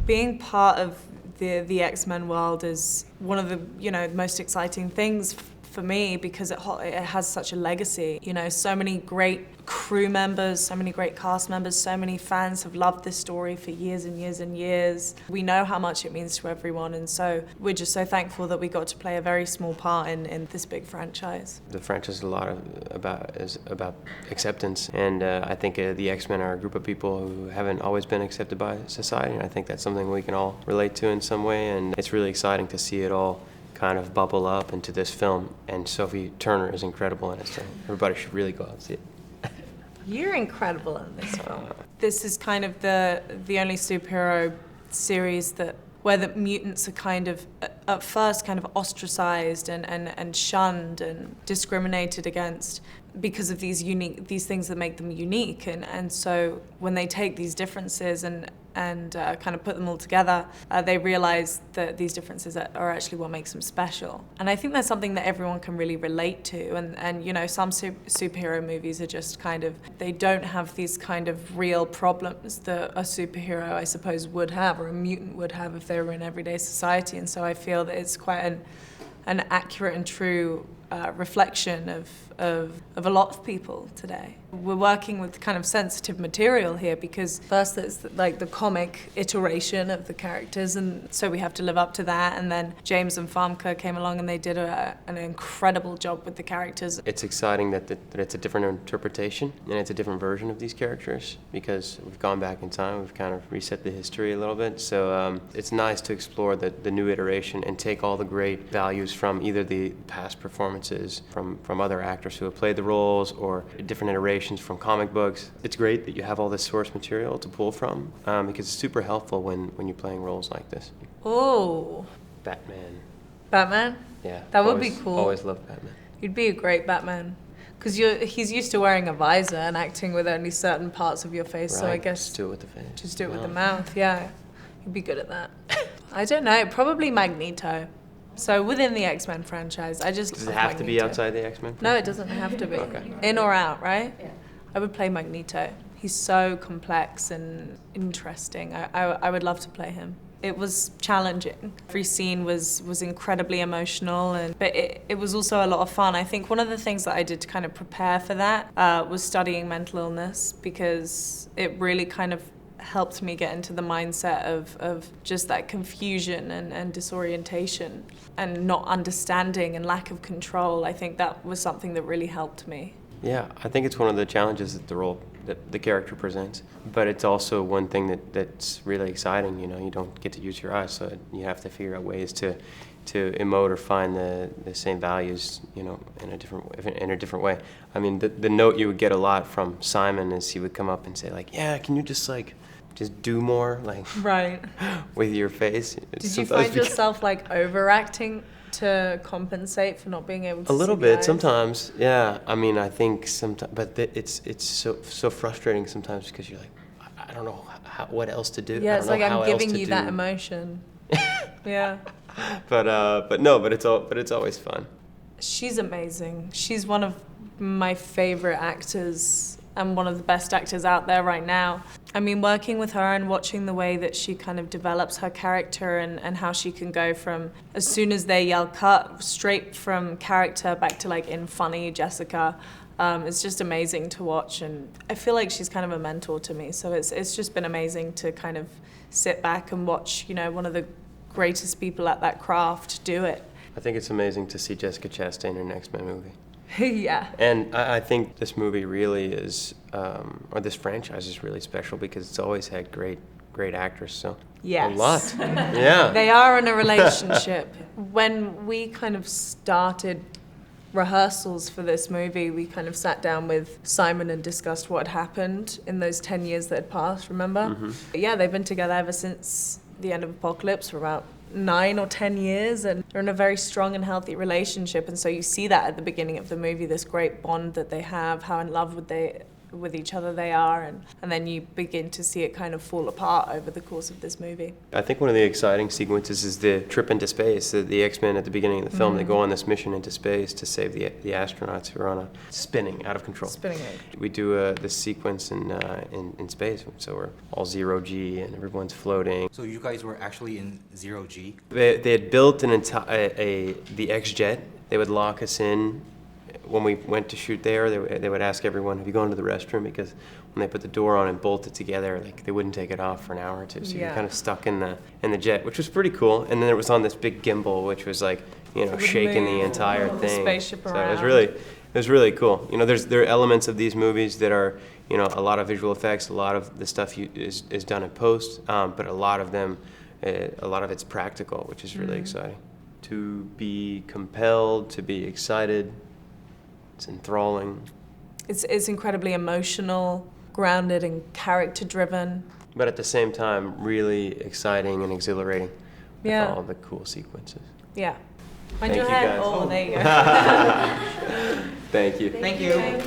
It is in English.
Being part of the X-Men world is one of the most exciting things for me, because it has such a legacy. So many great crew members, so many great cast members, so many fans have loved this story for years and years and years. We know how much it means to everyone, and so we're just so thankful that we got to play a very small part in this big franchise. The franchise is about acceptance, and I think the X-Men are a group of people who haven't always been accepted by society, and I think that's something we can all relate to in some way, and it's really exciting to see it all kind of bubble up into this film, and Sophie Turner is incredible in it, so everybody should really go out and see it. You're incredible in this film. This is kind of the only superhero series where the mutants are kind of, at first, kind of ostracized and shunned and discriminated against because of these things that make them unique. And so when they take these differences and kind of put them all together, they realize that these differences are actually what makes them special. And I think that's something that everyone can really relate to. And some superhero movies are just kind of, they don't have these kind of real problems that a superhero, I suppose, would have, or a mutant would have if they were in everyday society. And so I feel that it's quite an accurate and true reflection of a lot of people today. We're working with kind of sensitive material here, because first there's like the comic iteration of the characters, and so we have to live up to that, and then James and Famke came along and they did an incredible job with the characters. It's exciting that it's a different interpretation and it's a different version of these characters, because we've gone back in time, we've kind of reset the history a little bit, so it's nice to explore the new iteration and take all the great values from either the past performances from other actors who have played the roles, or different iterations from comic books. It's great that you have all this source material to pull from, because it's super helpful when you're playing roles like this. Oh. Batman? Yeah. That would be cool. Always loved Batman. You'd be a great Batman. Because he's used to wearing a visor and acting with only certain parts of your face, right. So I guess... Just do it with the face. Just do it with the mouth, yeah. You'd be good at that. I don't know, probably Magneto. So within the X-Men franchise, Does it have to be outside the X-Men franchise? No, it doesn't have to be. Okay. In or out, right? Yeah. I would play Magneto. He's so complex and interesting. I would love to play him. It was challenging. Every scene was incredibly emotional, but it was also a lot of fun. I think one of the things that I did to kind of prepare for that was studying mental illness, because it really kind of helped me get into the mindset of just that confusion and disorientation and not understanding and lack of control. I think that was something that really helped me. Yeah, I think it's one of the challenges that the character presents, but it's also one thing that's really exciting. You don't get to use your eyes, so you have to figure out ways to emote or find the same values, in a different way. I mean, the note you would get a lot from Simon is he would come up and say, like, yeah, can you just do more, right, with your face. Did you find yourself overacting to compensate for not being able to a little see bit eyes? Sometimes, yeah. I mean, I think sometimes, but it's so frustrating sometimes, because you're like, I don't know what else to do. Yeah, it's like I'm giving you that do. emotion. Yeah. But it's always fun. She's amazing. She's one of my favorite actors and one of the best actors out there right now. I mean, working with her and watching the way that she kind of develops her character and how she can go from, as soon as they yell cut, straight from character back to in funny Jessica. It's just amazing to watch, and I feel like she's kind of a mentor to me. So it's just been amazing to kind of sit back and watch, one of the greatest people at that craft do it. I think it's amazing to see Jessica Chastain in an X-Men movie. Yeah. And I think this movie really is, or this franchise is really special, because it's always had great actors. So yes. A lot. Yeah. They are in a relationship. When we kind of started rehearsals for this movie, we kind of sat down with Simon and discussed what had happened in those 10 years that had passed, remember? Mm-hmm. Yeah, they've been together ever since the end of Apocalypse for about 9 or 10 years, and they're in a very strong and healthy relationship. And so you see that at the beginning of the movie, this great bond that they have, how in love with each other they are, and then you begin to see it kind of fall apart over the course of this movie. I think one of the exciting sequences is the trip into space. The X-Men at the beginning of the film, they go on this mission into space to save the astronauts who are on a spinning out of control. Spinning out. We do this sequence in space, so we're all 0G and everyone's floating. So you guys were actually in 0G? They had built the X-Jet. They would lock us in. When we went to shoot there, they would ask everyone, have you gone to the restroom? Because when they put the door on and bolted together, like they wouldn't take it off for an hour or two. So you're kind of stuck in the jet, which was pretty cool. And then it was on this big gimbal, which was like, shaking the entire thing. Spaceship so around. it was really cool. There are elements of these movies that are, a lot of visual effects, a lot of the stuff is done in post, but a lot of it's practical, which is really exciting. To be compelled, to be excited, it's enthralling. It's incredibly emotional, grounded and character-driven. But at the same time, really exciting and exhilarating with Yeah. all the cool sequences. Yeah. Thank you, head. guys. Oh, there you go. Thank you. Thank you.